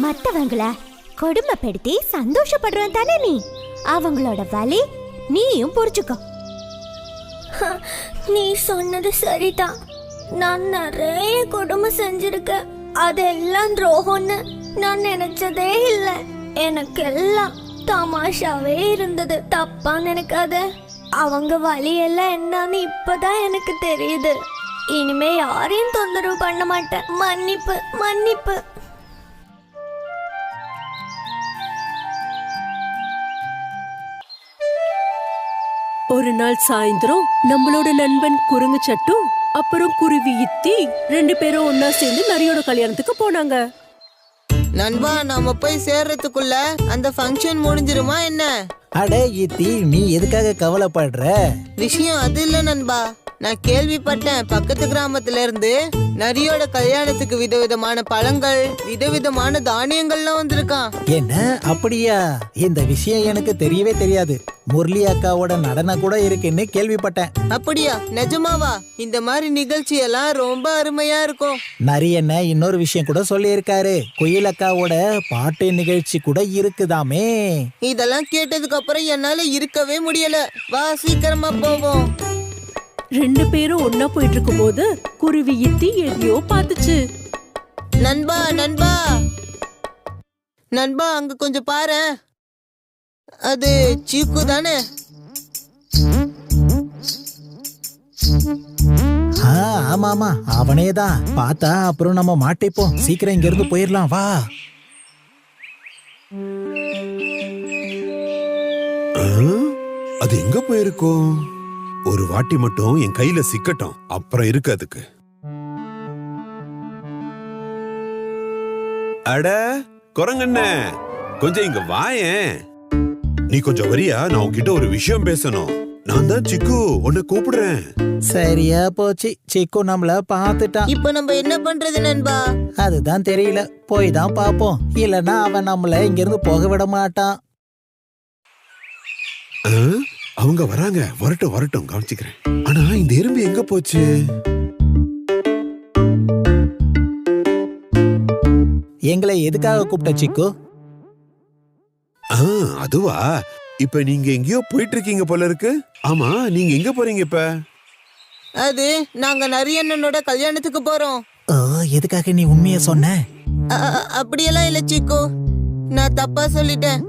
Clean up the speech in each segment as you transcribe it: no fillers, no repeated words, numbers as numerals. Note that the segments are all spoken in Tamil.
மத்தவங்கள கொடுமைப்படுத்தி சந்தோஷப்படுறவன் தானே நீ. அவங்களோட வலி நீயும் புரிச்சுக்கோ. நீ சொன்னது சரிதான். நான் நிறைய கொடுமை செஞ்சிருக்கேன். அதெல்லாம் துரோகம்னு நான் நினைச்சதே இல்ல. எனக்கு எல்லாம் தமாஷாவே இருந்தது. தப்பா நினைக்காத. அவங்க வலி எல்லாம் என்னன்னு இப்பதான் எனக்கு தெரியுது. இனிமே யாரையும் தொந்தரவு பண்ண மாட்டேன். மன்னிப்பு மன்னிப்பு. ஒரு நாள் சாயந்தரம் நம்மளோட நண்பன் குரங்கு சட்டு அப்புறம் குருவி இத்தி 2 பேரும் ஒன்னா சேர்ந்து நரியோட கல்யாணத்துக்கு போனாங்க. நண்பா, நாம போய் சேர்றதுக்குள்ள அந்த ஃபங்க்ஷன் முடிஞ்சிருமா என்ன? அடே இத்தி, நீ எதுக்காக கவலைப்படுற? விஷயம் அது இல்ல நண்பா. நான் கேள்விப்பட்டேன், பக்கத்து கிராமத்துல இருந்து நரியோட கல்யாணத்துக்கு விதவிதமான பழங்கள், விதவிதமான தானியங்கள்லாம் வந்திருக்கான். என்ன, அப்படியா? இந்த விஷயம் எனக்கு தெரியவே தெரியாது. முரளி அக்காவோட நடனம் கூட இருக்குன்னு கேள்விப்பட்டேன். அப்படியா? நிஜமாவா? இந்த மாதிரி நிகழ்ச்சி எல்லாம் ரொம்ப அருமையா இருக்கும். நரி என்ன இன்னொரு விஷயம் கூட சொல்லி இருக்காரு. குயில் அக்காவோட பாட்டு நிகழ்ச்சி கூட இருக்குதாமே. இதெல்லாம் கேட்டதுக்கு அப்புறம் என்னால இருக்கவே முடியல. வா, சீக்கிரமா போவோம். 2 பேரும் ஒன்னா போயிட்டு இருக்கும் போது குருவி இத்தி எதையோ பார்த்துச்சு. நண்பா நண்பா நண்பா, அங்க கொஞ்சம் பாரு. அது சீக்கு தானே? ஆமா ஆமா, அவனேதான். பார்த்தா அப்புறம் நம்ம மாட்டிப்போம். சீக்கிரம் இங்க இருந்து போயிடலாம், வா. அது எங்க போயிருக்கும்? ஒரு வாட்டி மட்டும் என் கையில சிக்கட்டும், அப்புறம் இருக்கு அதுக்கு. அட குரங்கண்ணே, கொஞ்சம் இங்க வாயேன். நீ கொஞ்சம் வரியா? நான் உன்கிட்ட ஒரு விஷயம் பேசணும். நான் தான் சிக்கு, உன்னை கூப்பிடுறேன். சரியா போச்சு, சிக்கு நம்மள பாத்துட்டான். இப்ப நம்ம என்ன பண்றது நண்பா? அதுதான் தெரியல. போய் தான் பாப்போம். இல்லன்னா அவன் நம்மள இங்க இருந்து போக விட மாட்டான். அவங்க வராங்க. வரட்டும் வரட்டும், கவனிச்சுக்கிறேன். ஆனா இந்த எறும்பு எங்க போச்சு? எங்களை எதுக்காக கூப்பிட்ட சிக்கு? அதுவா, இப்ப நீங்க எங்கேயோ போயிட்டு இருக்கீங்க போல இருக்கு. ஆமா, நீங்க எங்க போறீங்க இப்ப? அது நாங்க நரியண்ணனோட கல்யாணத்துக்கு போறோம். எதுக்காக நீ உண்மைய சொன்ன? அப்படியெல்லாம் இல்ல சிக்கு, நான் தப்பா சொல்லிட்டேன்.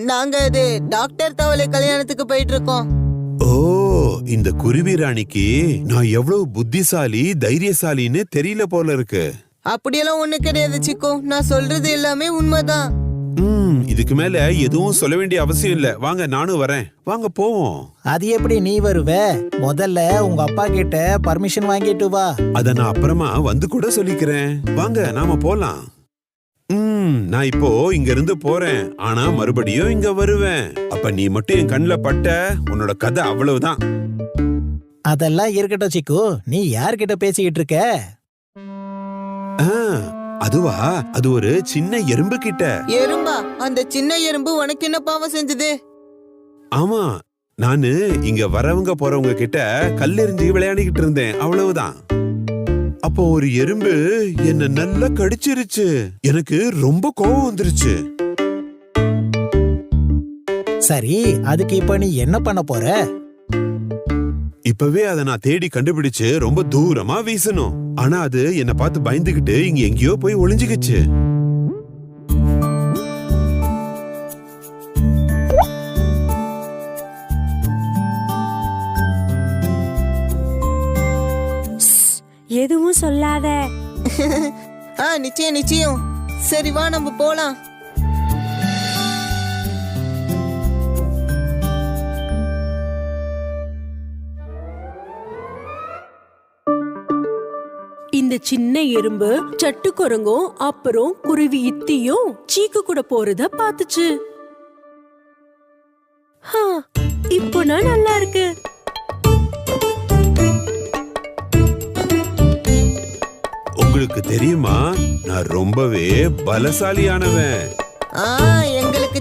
நாங்க அது டாக்டர் தவளை கல்யாணத்துக்கு போயிட்டு இருக்கோம். ஓ, இந்த குருவி ராணிக்கு நான் எவ்வளவு புத்திசாலி தைரியசாலின்னு தெரியல போல இருக்கு. அப்படியெல்லாம் ஒண்ணு கிடையாது சிக்கு, நான் சொல்றது எல்லாமே உண்மைதான். இதுக்கு மேல எதுவும் சொல்ல வேண்டிய அவசியம் இல்ல. வாங்க, நானும் வரேன். வாங்க போவோம். அது எப்படி நீ வருவ? முதல்ல உங்க அப்பா கிட்ட பர்மிஷன் வாங்கிட்டு வா. அத நான் அப்புறமா வந்து கூட சொல்லிக்கிறேன். வாங்க, நாம போலாம். நான் இப்போ இங்க இருந்து போறேன். ஆனா மறுபடியும் இங்க வருவேன். அப்ப நீ மட்டும் என் கண்ணுல பட்ட, உன்னோட கதை அவ்வளவுதான். அதெல்லாம் இருக்கட்டும் சிக்கு, நீ யார்கிட்ட பேசிக்கிட்டு இருக்க? அதுவா, அது ஒரு சின்ன எறும்பு கிட்ட. எறும்பா? அந்த சின்ன எறும்பு உனக்கு என்ன பாவம் செஞ்சது? ஆமா, நானு இங்க வரவங்க போறவங்க கிட்ட கல்லெறிஞ்சு விளையாடிக்கிட்டு இருந்தேன், அவ்வளவுதான். அப்போ ஒரு எறும்பு என்ன நல்லா கடிச்சிருச்சு. எனக்கு ரொம்ப கோவம் வந்துருச்சு. சரி, அதுக்கு இப்ப நீ என்ன பண்ண போற? இப்பவே அதை நான் தேடி கண்டுபிடிச்சு ரொம்ப தூரமா வீசணும். ஆனா அது என்ன பார்த்து பயந்துகிட்டு இங்க எங்கேயோ போய் ஒளிஞ்சுக்கிச்சு. எதுவும் சொல்லாத. நிச்சயம் நிச்சயம். சரி வா, நம்ம போலாம். இந்த சின்ன எறும்பு சட்டு குரங்கும் அப்புறம் குருவி இத்தியும் சீக்கு கூட போறத பாத்துச்சு. இப்போ நான் நல்லா இருக்கு. உங்களுக்கு தெரியுமா, நான் ரொம்பவே பலசாலியானவன். எங்களுக்கு